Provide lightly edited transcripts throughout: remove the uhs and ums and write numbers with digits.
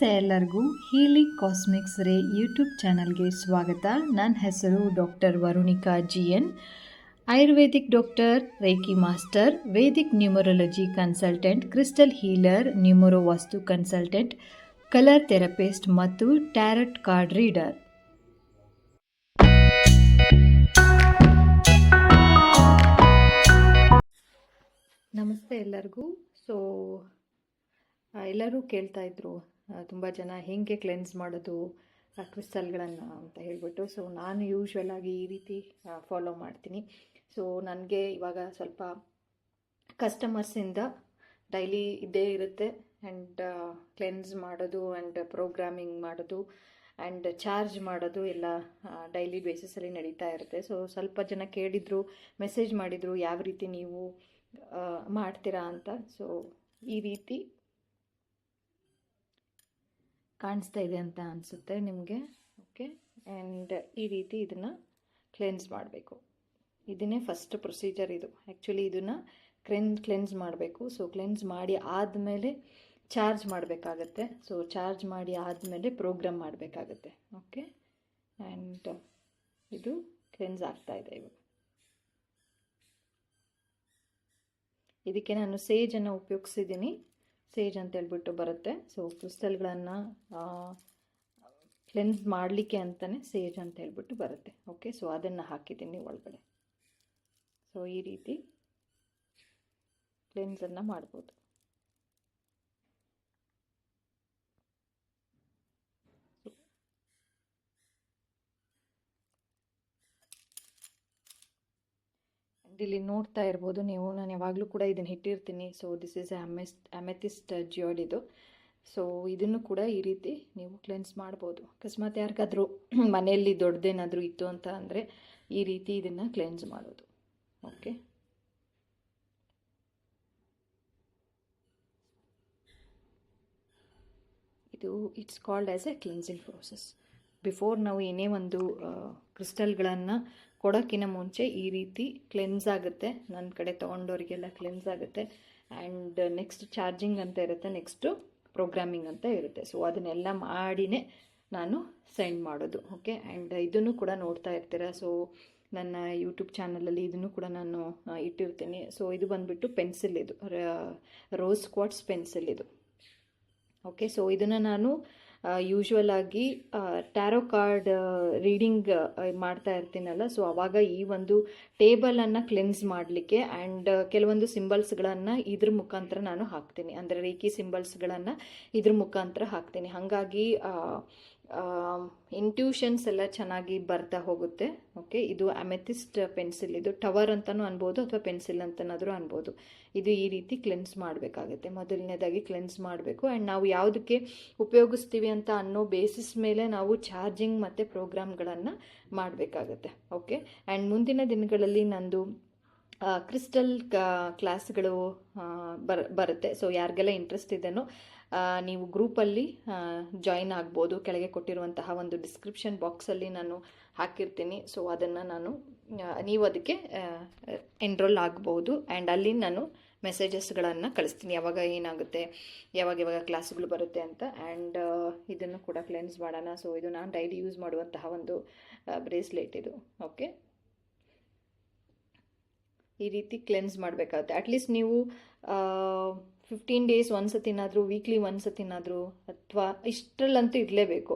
ನಮಸ್ತೆ ಎಲ್ಲರಿಗೂ. Healing cosmics ರೇ ಯೂಟ್ಯೂಬ್ ಚಾನಲ್ಗೆ ಸ್ವಾಗತ. ನನ್ನ ಹೆಸರು doctor Varunika GN, ayurvedic doctor, reiki master, vedic numerology consultant, crystal healer, numero vastu consultant, colour therapist ಮತ್ತು ಟ್ಯಾರಟ್ ಕಾರ್ಡ್ ರೀಡರ್. ನಮಸ್ತೆ ಎಲ್ಲರಿಗೂ. ಎಲ್ಲರೂ ಕೇಳ್ತಾ ಇದ್ರು ತುಂಬ ಜನ ಹೇಗೆ ಕ್ಲೆನ್ಸ್ ಮಾಡೋದು ಕ್ರಿಸ್ಟಲ್ಗಳನ್ನು ಅಂತ ಹೇಳ್ಬಿಟ್ಟು. ನಾನು ಯೂಶ್ವಲ್ ಆಗಿ ಈ ರೀತಿ ಫಾಲೋ ಮಾಡ್ತೀನಿ. ನನಗೆ ಇವಾಗ ಸ್ವಲ್ಪ ಕಸ್ಟಮರ್ಸಿಂದ ಡೈಲಿ ಇದ್ದೇ ಇರುತ್ತೆ. ಆ್ಯಂಡ್ ಕ್ಲೆನ್ಸ್ ಮಾಡೋದು ಆ್ಯಂಡ್ ಪ್ರೋಗ್ರಾಮಿಂಗ್ ಮಾಡೋದು ಆ್ಯಂಡ್ ಚಾರ್ಜ್ ಮಾಡೋದು ಎಲ್ಲ ಡೈಲಿ ಬೇಸಿಸಲ್ಲಿ ನಡೀತಾ ಇರುತ್ತೆ. ಸ್ವಲ್ಪ ಜನ ಕೇಳಿದರು, ಮೆಸೇಜ್ ಮಾಡಿದರು ಯಾವ ರೀತಿ ನೀವು ಮಾಡ್ತೀರಾ ಅಂತ. ಈ ರೀತಿ ಕಾಣಿಸ್ತಾ ಇದೆ ಅಂತ ಅನಿಸುತ್ತೆ ನಿಮಗೆ. ಓಕೆ, ಆ್ಯಂಡ್ ಈ ರೀತಿ ಇದನ್ನು ಕ್ಲೆನ್ಸ್ ಮಾಡಬೇಕು. ಇದನ್ನೇ ಫಸ್ಟ್ ಪ್ರೊಸೀಜರ್ ಇದು. ಆ್ಯಕ್ಚುಲಿ ಇದನ್ನು ಕ್ಲೆನ್ಸ್ ಮಾಡಬೇಕು. ಕ್ಲೆನ್ಸ್ ಮಾಡಿ ಆದಮೇಲೆ ಚಾರ್ಜ್ ಮಾಡಬೇಕಾಗತ್ತೆ. ಚಾರ್ಜ್ ಮಾಡಿ ಆದಮೇಲೆ ಪ್ರೋಗ್ರಾಮ್ ಮಾಡಬೇಕಾಗತ್ತೆ. ಓಕೆ, ಆ್ಯಂಡ್ ಇದು ಕ್ಲೆನ್ಸ್ ಆಗ್ತಾಯಿದೆ ಇವಾಗ. ಇದಕ್ಕೆ ನಾನು ಸೇಜನ್ನು ಉಪಯೋಗಿಸಿದ್ದೀನಿ. ಸೇಜ್ ಅಂತ ಹೇಳ್ಬಿಟ್ಟು ಬರುತ್ತೆ. ಕ್ರಿಸ್ಟಲ್ಗಳನ್ನು ಕ್ಲೆನ್ಸ್ ಮಾಡಲಿಕ್ಕೆ ಅಂತಲೇ ಸೇಜ್ ಅಂತ ಹೇಳ್ಬಿಟ್ಟು ಬರುತ್ತೆ. ಓಕೆ, ಅದನ್ನು ಹಾಕಿದ್ದೀನಿ ಒಳಗಡೆ. ಈ ರೀತಿ ಕ್ಲೆನ್ಸನ್ನು ಮಾಡ್ಬೋದು. ಇಲ್ಲಿ ನೋಡ್ತಾ ಇರ್ಬೋದು ನೀವು, ನಾನು ಯಾವಾಗಲೂ ಕೂಡ ಇದನ್ನು ಇಟ್ಟಿರ್ತೀನಿ. ದಿಸ್ ಈಸ್ ಅಮೆಥಿಸ್ಟ್ ಜಿಯೋಡ್ ಇದು. ಇದನ್ನು ಕೂಡ ಈ ರೀತಿ ನೀವು ಕ್ಲೆನ್ಸ್ ಮಾಡ್ಬೋದು. ಅಕಸ್ಮಾತ್ ಯಾರಿಗಾದರೂ ಮನೆಯಲ್ಲಿ ದೊಡ್ಡದೇನಾದರೂ ಇತ್ತು ಅಂತ ಅಂದರೆ ಈ ರೀತಿ ಇದನ್ನು ಕ್ಲೆನ್ಸ್ ಮಾಡೋದು. ಓಕೆ, ಇದು it's called as A cleansing process. Before ನಾವು ಏನೇ ಒಂದು ಕ್ರಿಸ್ಟಲ್ಗಳನ್ನು ಕೊಡೋಕ್ಕಿಂತ ಮುಂಚೆ ಈ ರೀತಿ ಕ್ಲೆನ್ಸ್ ಆಗುತ್ತೆ. ನನ್ನ ಕಡೆ ತೊಗೊಂಡವರಿಗೆಲ್ಲ ಕ್ಲೆನ್ಸ್ ಆಗುತ್ತೆ. ಆ್ಯಂಡ್ ನೆಕ್ಸ್ಟ್ ಚಾರ್ಜಿಂಗ್ ಅಂತ ಇರುತ್ತೆ, ನೆಕ್ಸ್ಟು ಪ್ರೋಗ್ರಾಮಿಂಗ್ ಅಂತ ಇರುತ್ತೆ. ಅದನ್ನೆಲ್ಲ ಮಾಡಿನೇ ನಾನು ಸೆಂಡ್ ಮಾಡೋದು. ಓಕೆ, ಆ್ಯಂಡ್ ಇದನ್ನು ಕೂಡ ನೋಡ್ತಾ ಇರ್ತೀರ. ನನ್ನ ಯೂಟ್ಯೂಬ್ ಚಾನಲಲ್ಲಿ ಇದನ್ನು ಕೂಡ ನಾನು ಇಟ್ಟಿರ್ತೀನಿ. ಇದು ಬಂದುಬಿಟ್ಟು ಪೆನ್ಸಿಲ್, ಇದು ರೋಸ್ ಕ್ವಾರ್ಟ್ಸ್ ಪೆನ್ಸಿಲ್ ಇದು. ಓಕೆ, ಇದನ್ನು ನಾನು ಯೂಶ್ವಲ್ ಆಗಿ ಟ್ಯಾರೋ ಕಾರ್ಡ್ ರೀಡಿಂಗ್ ಮಾಡ್ತಾ ಇರ್ತೀನಲ್ಲ, ಆವಾಗ ಈ ಒಂದು ಟೇಬಲನ್ನು ಕ್ಲೆನ್ಸ್ ಮಾಡಲಿಕ್ಕೆ ಆ್ಯಂಡ್ ಕೆಲವೊಂದು ಸಿಂಬಲ್ಸ್ಗಳನ್ನು ಇದ್ರ ಮುಖಾಂತರ ನಾನು ಹಾಕ್ತೀನಿ. ಅಂದರೆ ರೇಕಿ ಸಿಂಬಲ್ಸ್ಗಳನ್ನು ಇದ್ರ ಮುಖಾಂತರ ಹಾಕ್ತೀನಿ. ಹಾಗಾಗಿ ಇಂಟ್ಯೂಷನ್ಸ್ ಎಲ್ಲ ಚೆನ್ನಾಗಿ ಬರ್ತಾ ಹೋಗುತ್ತೆ. ಓಕೆ, ಇದು ಅಮೆಥಿಸ್ಟ್ ಪೆನ್ಸಿಲ್, ಇದು ಟವರ್ ಅಂತಲೂ ಅನ್ಬೋದು ಅಥವಾ ಪೆನ್ಸಿಲ್ ಅಂತನಾದರೂ ಅನ್ಬೋದು. ಇದು ಈ ರೀತಿ ಕ್ಲೆನ್ಸ್ ಮಾಡಬೇಕಾಗುತ್ತೆ. ಮೊದಲನೇದಾಗಿ ಕ್ಲೆನ್ಸ್ ಮಾಡಬೇಕು. ಆ್ಯಂಡ್ ನಾವು ಯಾವುದಕ್ಕೆ ಉಪಯೋಗಿಸ್ತೀವಿ ಅಂತ ಅನ್ನೋ ಬೇಸಿಸ್ ಮೇಲೆ ನಾವು ಚಾರ್ಜಿಂಗ್ ಮತ್ತು ಪ್ರೋಗ್ರಾಮ್ಗಳನ್ನು ಮಾಡಬೇಕಾಗತ್ತೆ. ಓಕೆ, ಆ್ಯಂಡ್ ಮುಂದಿನ ದಿನಗಳಲ್ಲಿ ನಂದು ಕ್ರಿಸ್ಟಲ್ ಕ್ಲಾಸ್ಗಳು ಬರುತ್ತೆ. ಯಾರಿಗೆಲ್ಲ ಇಂಟ್ರೆಸ್ಟ್ ಇದೆನೋ ನೀವು ಗ್ರೂಪಲ್ಲಿ ಜಾಯಿನ್ ಆಗ್ಬೋದು. ಕೆಳಗೆ ಕೊಟ್ಟಿರುವಂತಹ ಒಂದು ಡಿಸ್ಕ್ರಿಪ್ಷನ್ ಬಾಕ್ಸಲ್ಲಿ ನಾನು ಹಾಕಿರ್ತೀನಿ. ಅದನ್ನು ನೀವು ಅದಕ್ಕೆ ಎನ್ರೋಲ್ ಆಗ್ಬೋದು. ಆ್ಯಂಡ್ ಅಲ್ಲಿ ನಾನು ಮೆಸೇಜಸ್ಗಳನ್ನು ಕಳಿಸ್ತೀನಿ, ಯಾವಾಗ ಏನಾಗುತ್ತೆ, ಯಾವಾಗ ಕ್ಲಾಸ್ಗಳು ಬರುತ್ತೆ ಅಂತ. ಆ್ಯಂಡ್ ಇದನ್ನು ಕೂಡ ಕ್ಲೆನ್ಸ್ ಮಾಡೋಣ. ಇದು ನಾನು ಡೈಲಿ ಯೂಸ್ ಮಾಡುವಂತಹ ಒಂದು ಬ್ರೇಸ್ಲೆಟ್ ಇದು. ಓಕೆ, ಈ ರೀತಿ ಕ್ಲೆನ್ಸ್ ಮಾಡಬೇಕಾಗುತ್ತೆ. ಅಟ್ಲೀಸ್ಟ್ ನೀವು 15 ಡೇಸ್ ಒಂದ್ಸತಿನಾದರೂ, ವೀಕ್ಲಿ ಒಂದ್ಸತಿನಾದರೂ, ಅಥವಾ ಇಷ್ಟರಲ್ಲಂತೂ ಇರಲೇಬೇಕು.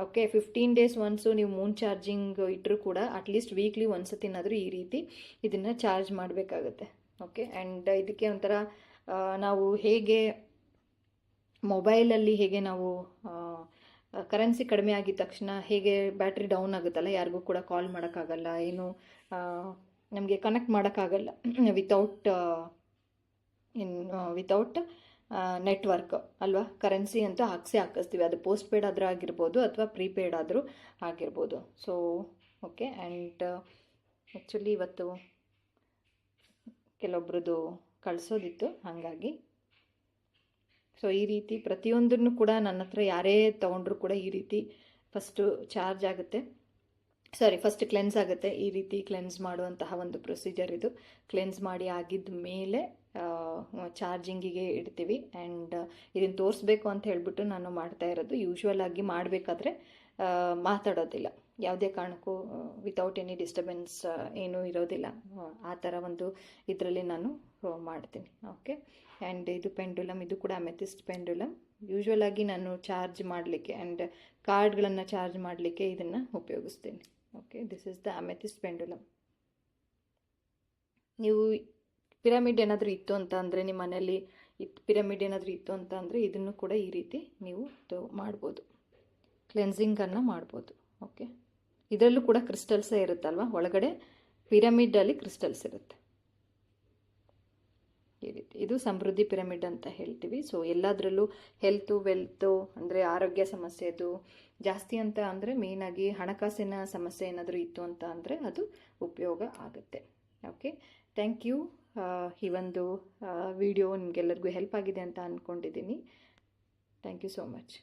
ಓಕೆ, 15 ಡೇಸ್ ಒನ್ಸು ನೀವು ಮೂನ್ ಚಾರ್ಜಿಂಗ್ ಇಟ್ಟರೂ ಕೂಡ ಅಟ್ಲೀಸ್ಟ್ ವೀಕ್ಲಿ ಒಂದ್ಸತಿನಾದರೂ ಈ ರೀತಿ ಇದನ್ನು ಚಾರ್ಜ್ ಮಾಡಬೇಕಾಗತ್ತೆ. ಓಕೆ, ಆ್ಯಂಡ್ ಇದಕ್ಕೆ ಒಂಥರ ನಾವು ಹೇಗೆ ಮೊಬೈಲಲ್ಲಿ ಹೇಗೆ ನಾವು ಕರೆನ್ಸಿ ಕಡಿಮೆ ಆಗಿದ ತಕ್ಷಣ ಹೇಗೆ ಬ್ಯಾಟ್ರಿ ಡೌನ್ ಆಗುತ್ತಲ್ಲ, ಯಾರಿಗೂ ಕೂಡ ಕಾಲ್ ಮಾಡೋಕ್ಕಾಗಲ್ಲ, ಏನು ನಮಗೆ ಕನೆಕ್ಟ್ ಮಾಡೋಕ್ಕಾಗಲ್ಲ ವಿತೌಟ್ ನೆಟ್ವರ್ಕ್ ಅಲ್ವಾ. ಕರೆನ್ಸಿ ಅಂತ ಹಾಕಿಸ್ತೀವಿ. ಅದು ಪೋಸ್ಟ್ ಪೇಡ್ ಆದರೂ ಆಗಿರ್ಬೋದು ಅಥವಾ ಪ್ರೀಪೇಡ್ ಆದರೂ ಆಗಿರ್ಬೋದು. ಓಕೆ, ಆ್ಯಂಡ್ ಆ್ಯಕ್ಚುಲಿ ಇವತ್ತು ಕೆಲವೊಬ್ರದ್ದು ಕಳಿಸೋದಿತ್ತು, ಹಾಗಾಗಿ ಈ ರೀತಿ ಪ್ರತಿಯೊಂದನ್ನು ಕೂಡ ನನ್ನ ಹತ್ರ ಯಾರೇ ತೊಗೊಂಡ್ರು ಕೂಡ ಈ ರೀತಿ ಫಸ್ಟು ಚಾರ್ಜ್ ಆಗುತ್ತೆ, ಫಸ್ಟ್ ಕ್ಲೆನ್ಸ್ ಆಗುತ್ತೆ. ಈ ರೀತಿ ಕ್ಲೆನ್ಸ್ ಮಾಡುವಂತಹ ಒಂದು ಪ್ರೊಸೀಜರ್ ಇದು. ಕ್ಲೆನ್ಸ್ ಮಾಡಿ ಆಗಿದ್ದ ಮೇಲೆ ಚಾರ್ಜಿಂಗಿಗೆ ಇಡ್ತೀವಿ. ಆ್ಯಂಡ್ ಇದನ್ನು ತೋರಿಸ್ಬೇಕು ಅಂತ ಹೇಳ್ಬಿಟ್ಟು ನಾನು ಮಾಡ್ತಾ ಇರೋದು. ಯೂಶ್ವಲ್ ಆಗಿ ಮಾಡಬೇಕಾದ್ರೆ ಮಾತಾಡೋದಿಲ್ಲ, ಯಾವುದೇ ಕಾರಣಕ್ಕೂ ವಿತೌಟ್ ಎನಿ ಡಿಸ್ಟರ್ಬೆನ್ಸ್ ಏನೂ ಇರೋದಿಲ್ಲ. ಆ ಥರ ಒಂದು ಇದರಲ್ಲಿ ನಾನು ಮಾಡ್ತೀನಿ. ಓಕೆ, ಆ್ಯಂಡ್ ಇದು ಪೆಂಡುಲಮ್, ಇದು ಕೂಡ ಅಮೆಥಿಸ್ಟ್ ಪೆಂಡುಲಮ್. ಯೂಶ್ವಲ್ ಆಗಿ ನಾನು ಚಾರ್ಜ್ ಮಾಡಲಿಕ್ಕೆ ಆ್ಯಂಡ್ ಕಾರ್ಡ್ಗಳನ್ನು ಚಾರ್ಜ್ ಮಾಡಲಿಕ್ಕೆ ಇದನ್ನು ಉಪಯೋಗಿಸ್ತೀನಿ. Okay, this is the amethyst pendulum. ನೀವು ಪಿರಮಿಡ್ ಏನಾದರೂ ಇತ್ತು ಅಂತ ಅಂದರೆ, ನಿಮ್ಮ ಮನೆಯಲ್ಲಿ ಪಿರಮಿಡ್ ಏನಾದರೂ ಇತ್ತು ಅಂತ ಅಂದರೆ ಇದನ್ನು ಕೂಡ ಈ ರೀತಿ ನೀವು ಮಾಡ್ಬೋದು, ಕ್ಲೆನ್ಸಿಂಗನ್ನು ಮಾಡ್ಬೋದು. ಓಕೆ, ಇದರಲ್ಲೂ ಕೂಡ ಕ್ರಿಸ್ಟಲ್ಸೇ ಇರುತ್ತಲ್ವ, ಒಳಗಡೆ ಪಿರಮಿಡಲ್ಲಿ ಕ್ರಿಸ್ಟಲ್ಸ್ ಇರುತ್ತೆ ಈ ರೀತಿ. ಇದು ಸಮೃದ್ಧಿ ಪಿರಮಿಡ್ ಅಂತ ಹೇಳ್ತೀವಿ. ಸೊ ಎಲ್ಲದರಲ್ಲೂ ಹೆಲ್ತು, ವೆಲ್ತು ಅಂದರೆ ಆರೋಗ್ಯ ಸಮಸ್ಯೆದು ಜಾಸ್ತಿ ಅಂತ ಅಂದರೆ ಮೇಯ್ನಾಗಿ ಹಣಕಾಸಿನ ಸಮಸ್ಯೆ ಏನಾದರೂ ಇತ್ತು ಅಂತ ಅಂದರೆ ಅದು ಉಪಯೋಗ ಆಗುತ್ತೆ. Okay, thank you. ಈ ಒಂದು ವಿಡಿಯೋ ನಿಮಗೆಲ್ಲರಿಗೂ ಹೆಲ್ಪ್ ಆಗಿದೆ ಅಂತ ಅಂದ್ಕೊಂಡಿದ್ದೀನಿ. Thank you so much.